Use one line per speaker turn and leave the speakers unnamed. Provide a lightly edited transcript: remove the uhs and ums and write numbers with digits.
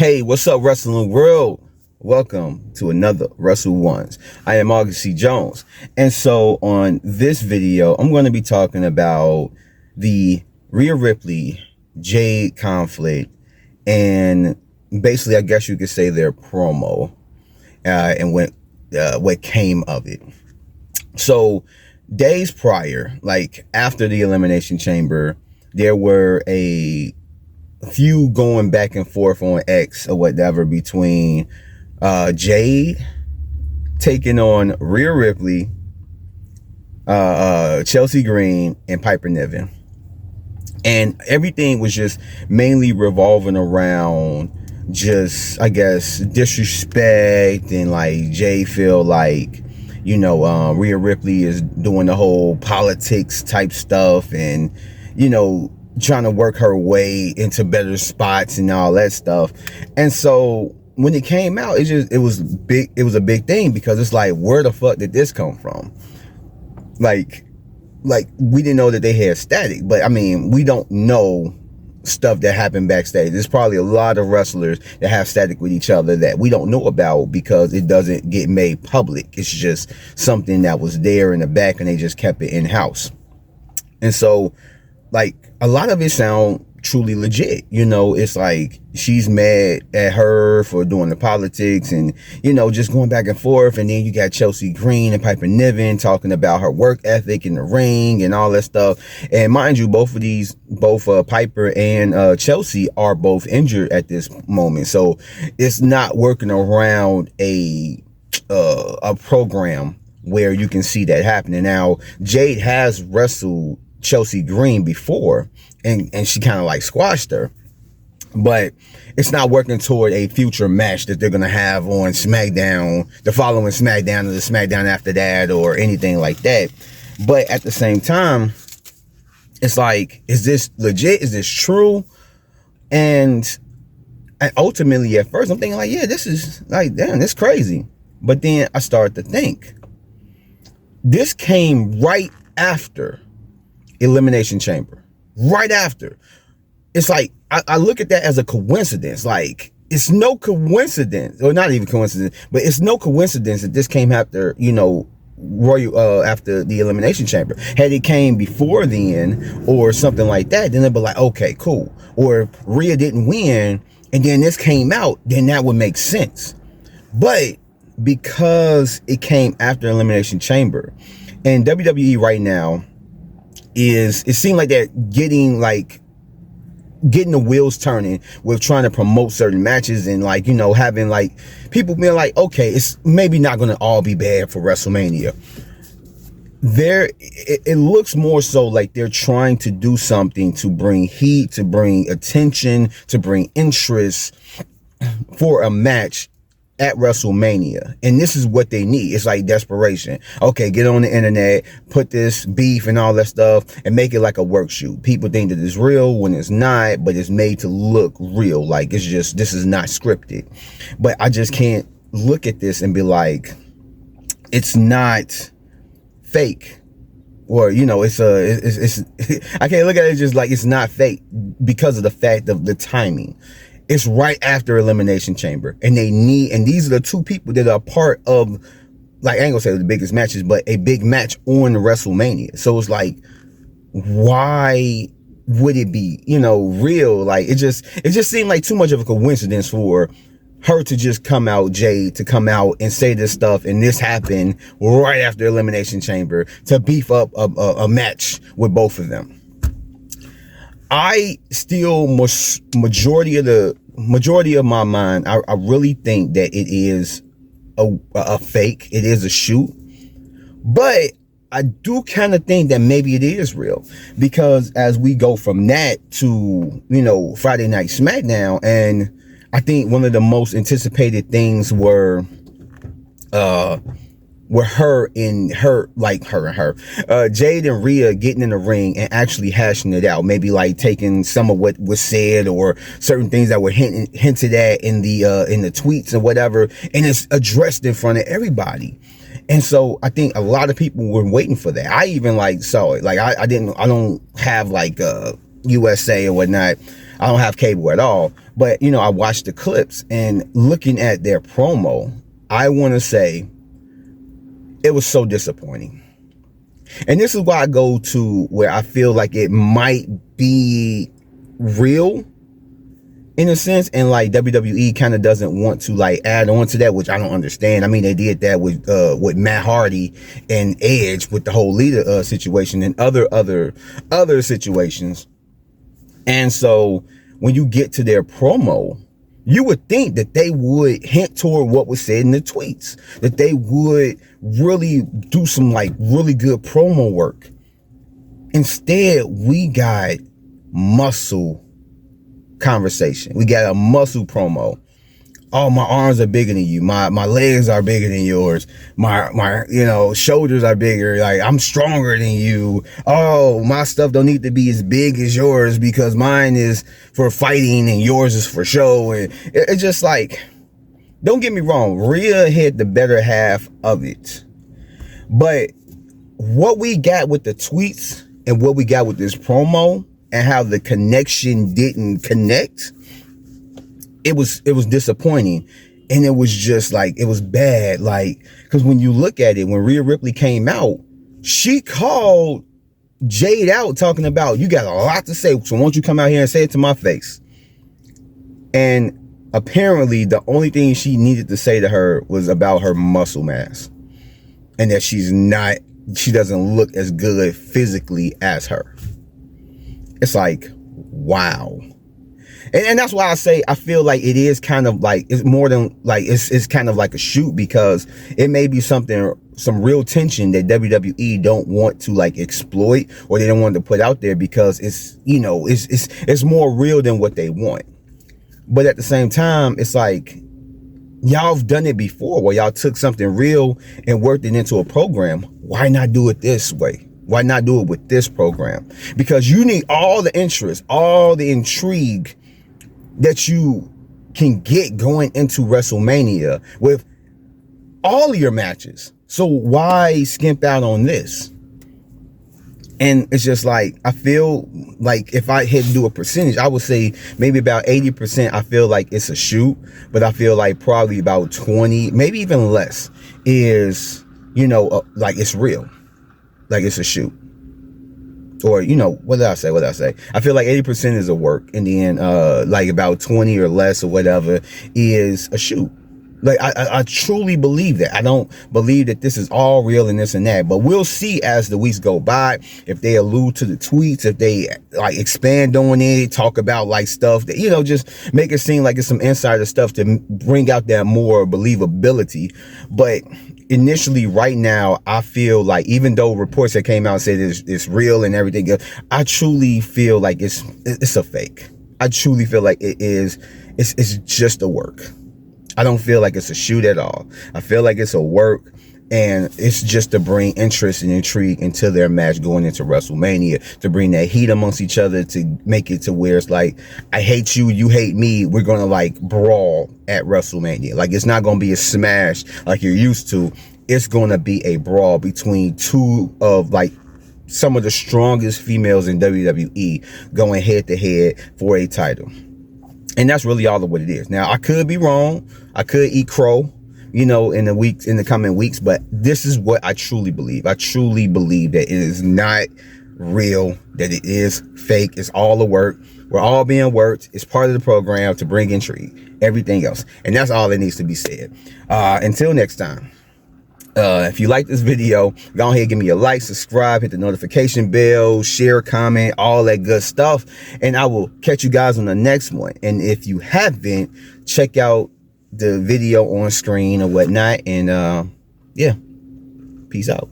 Hey, what's up, Wrestling World? Welcome to another Wrestle Ones. I am August C. Jones. And so on this video, I'm going to be talking about the Rhea Ripley Jade conflict and basically, I guess you could say their promo and what came of it. So days prior, like after the Elimination Chamber, there were a few going back and forth on X or whatever between Jade taking on Rhea Ripley, Chelsea Green, and Piper Niven. And everything was just mainly revolving around just, I guess, disrespect and like Jade feel like, Rhea Ripley is doing the whole politics type stuff and, trying to work her way into better spots and all that stuff. And so when it came out, it was a big thing because it's like, where the fuck did this come from? Like we didn't know that they had static, but I mean, we don't know stuff that happened backstage. There's probably a lot of wrestlers that have static with each other that we don't know about because it doesn't get made public. It's just something that was there in the back and they just kept it in house. And so like a lot of it sound truly legit. It's like she's mad at her for doing the politics and, just going back and forth. And then you got Chelsea Green and Piper Niven talking about her work ethic in the ring and all that stuff. And mind you, both Piper and Chelsea are both injured at this moment. So it's not working around a program where you can see that happening. Now, Jade has wrestled Chelsea Green before and she kind of like squashed her, but it's not working toward a future match that they're gonna have on SmackDown, the following SmackDown or the SmackDown after that or anything like that. But at the same time, it's like, is this legit? Is this true? And ultimately at first I'm thinking like, yeah, this is like, damn, this crazy. But then I started to think this came right after Elimination Chamber. Right after. It's like, I look at that as a coincidence. Like, it's no coincidence, or not even coincidence, but it's no coincidence that this came after, Royal, after the Elimination Chamber. Had it came before then, or something like that, then it'd be like, okay, cool. Or if Rhea didn't win, and then this came out, then that would make sense. But because it came after Elimination Chamber, and WWE right now, it seemed like they're getting the wheels turning with trying to promote certain matches and having like people being like, okay, it's maybe not going to all be bad for WrestleMania. It looks more so like they're trying to do something to bring heat, to bring attention, to bring interest for a match at WrestleMania. And this is what they need. It's like desperation. Okay, get on the internet, put this beef and all that stuff and make it like a work shoot. People think that it's real when it's not, but it's made to look real. Like it's just, this is not scripted. But I just can't look at this and be like, it's not fake. Or, it's I can't look at it just like it's not fake because of the fact of the timing. It's right after Elimination Chamber. And these are the two people that are part of, like, I ain't gonna say the biggest matches, but a big match on WrestleMania. So it's like, why would it be, real? Like, it just seemed like too much of a coincidence for her to just come out, Jade, to come out and say this stuff. And this happened right after Elimination Chamber to beef up a match with both of them. I still, majority of my mind, I really think that it is a fake. It is a shoot. But I do kind of think that maybe it is real. Because as we go from that to, Friday Night SmackDown, and I think one of the most anticipated things were Jade and Rhea getting in the ring and actually hashing it out. Maybe like taking some of what was said or certain things that were hinted at in the tweets or whatever, and it's addressed in front of everybody. And so I think a lot of people were waiting for that. I even saw it. Like I don't have USA or whatnot. I don't have cable at all. But, you know, I watched the clips, and looking at their promo, I want to say it was so disappointing. And this is why I go to where I feel like it might be real in a sense, and like WWE kind of doesn't want to like add on to that, which I don't understand. I mean, they did that with Matt Hardy and Edge with the whole Lita situation and other situations. And so when you get to their promo, you would think that they would hint toward what was said in the tweets, that they would really do some like really good promo work. Instead, we got muscle conversation. We got a muscle promo. Oh, my arms are bigger than you. My legs are bigger than yours. My you know, shoulders are bigger. Like, I'm stronger than you. Oh, my stuff don't need to be as big as yours because mine is for fighting and yours is for show. And it's just like, don't get me wrong, Rhea had the better half of it. But what we got with the tweets and what we got with this promo and how the connection didn't connect, it was disappointing. And it was just like, it was bad. Like, because when you look at it, when Rhea Ripley came out, she called Jade out talking about, you got a lot to say, so won't you come out here and say it to my face? And apparently the only thing she needed to say to her was about her muscle mass and that she doesn't look as good physically as her. It's like, wow. And that's why I say I feel like it is kind of like, it's more than like, it's kind of like a shoot, because it may be some real tension that WWE don't want to like exploit, or they don't want to put out there, because it's, you know, it's more real than what they want. But at the same time, it's like, y'all have done it before where y'all took something real and worked it into a program. Why not do it this way? Why not do it with this program? Because you need all the interest, all the intrigue that you can get going into WrestleMania with all of your matches. So why skimp out on this? And it's just like, I feel like if I had to do a percentage, I would say maybe about 80%. I feel like it's a shoot, but I feel like probably about 20, maybe even less, is, you know, like it's real. Like it's a shoot. Or, you know, what did I say? I feel like 80% is a work. And then like about 20 or less or whatever is a shoot. Like, I truly believe that. I don't believe that this is all real and this and that. But we'll see as the weeks go by, if they allude to the tweets, if they like expand on it, talk about like stuff that, you know, just make it seem like it's some insider stuff to bring out that more believability. But initially, right now, I feel like, even though reports that came out and said it's real and everything else, I truly feel like it's a fake. I truly feel like it's just a work. I don't feel like it's a shoot at all. I feel like it's a work, and it's just to bring interest and intrigue into their match going into WrestleMania, to bring that heat amongst each other, to make it to where it's like, I hate you, you hate me. We're going to like brawl at WrestleMania. Like, it's not going to be a smash like you're used to. It's going to be a brawl between two of like some of the strongest females in WWE going head to head for a title. And that's really all of what it is. Now, I could be wrong. I could eat crow, you know, in the coming weeks, but this is what I truly believe. I truly believe that it is not real, that it is fake. It's all a work. We're all being worked. It's part of the program to bring intrigue, everything else. And that's all that needs to be said. Until next time. If you like this video, go ahead, give me a like, subscribe, hit the notification bell, share, comment, all that good stuff. And I will catch you guys on the next one. And if you haven't, check out the video on screen or whatnot. And yeah, peace out.